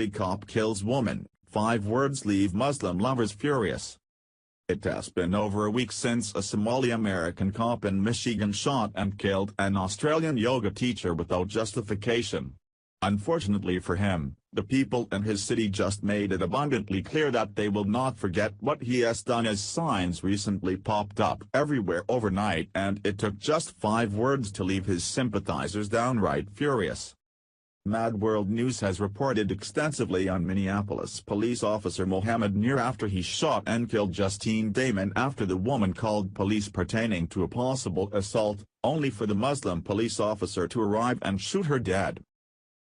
Cop kills woman, 5 words leave Muslim lovers furious. It has been over a week since a Somali-American cop in Michigan shot and killed an Australian yoga teacher without justification. Unfortunately for him, the people in his city just made it abundantly clear that they will not forget what he has done, as signs recently popped up everywhere overnight, and it took just 5 words to leave his sympathizers downright furious. Mad World News has reported extensively on Minneapolis police officer Mohammed Nir after he shot and killed Justine Damon after the woman called police pertaining to a possible assault, only for the Muslim police officer to arrive and shoot her dead.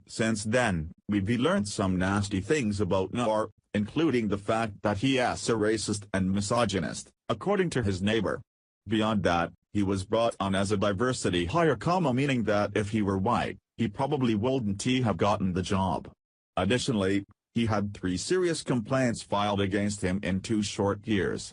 Since then, we've learned some nasty things about Nir, including the fact that he is a racist and misogynist, according to his neighbor. Beyond that, he was brought on as a diversity hire, meaning that if he were white, he probably wouldn't have gotten the job. Additionally, he had 3 serious complaints filed against him in 2 short years.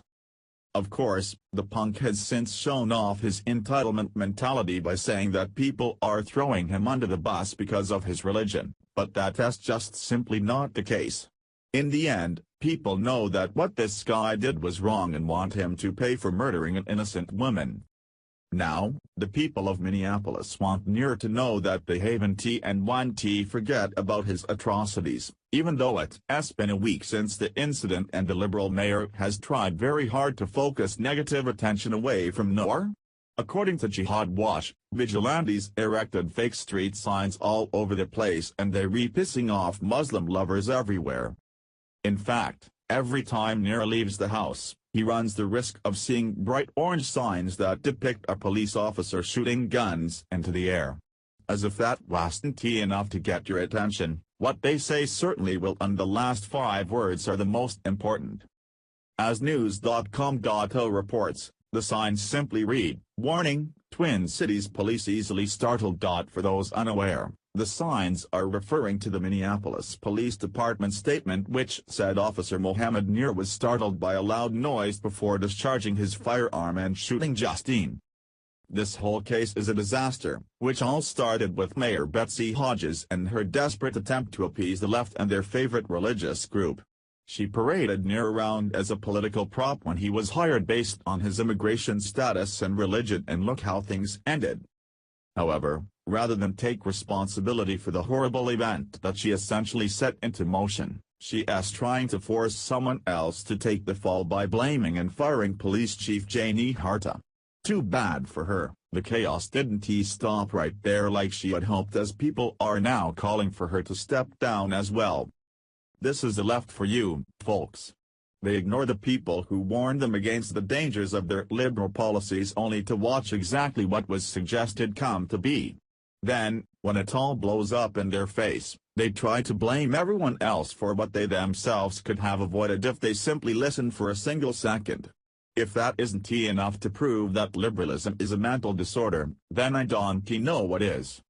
Of course, the punk has since shown off his entitlement mentality by saying that people are throwing him under the bus because of his religion, but that's just simply not the case. In the end, people know that what this guy did was wrong and want him to pay for murdering an innocent woman. Now, the people of Minneapolis want Nir to know that they haven't and won't forget about his atrocities, even though it's been a week since the incident and the liberal mayor has tried very hard to focus negative attention away from Nir. According to Jihad Watch, vigilantes erected fake street signs all over the place and they're pissing off Muslim lovers everywhere. In fact, every time Nir leaves the house, he runs the risk of seeing bright orange signs that depict a police officer shooting guns into the air. As if that wasn't enough to get your attention, what they say certainly will, and the last 5 words are the most important. As News.com.au reports, the signs simply read, "Warning, Twin Cities Police easily startled." For those unaware, the signs are referring to the Minneapolis Police Department statement, which said Officer Mohammed Nir was startled by a loud noise before discharging his firearm and shooting Justine. This whole case is a disaster, which all started with Mayor Betsy Hodges and her desperate attempt to appease the left and their favorite religious group. She paraded Nir around as a political prop when he was hired based on his immigration status and religion, and look how things ended. However, rather than take responsibility for the horrible event that she essentially set into motion, she is trying to force someone else to take the fall by blaming and firing Police Chief Janie Harta. Too bad for her, the chaos didn't stop right there like she had hoped, as people are now calling for her to step down as well. This is the left for you, folks. They ignore the people who warned them against the dangers of their liberal policies, only to watch exactly what was suggested come to be. Then, when it all blows up in their face, they try to blame everyone else for what they themselves could have avoided if they simply listened for a single second. If that isn't enough to prove that liberalism is a mental disorder, then I don't know what is.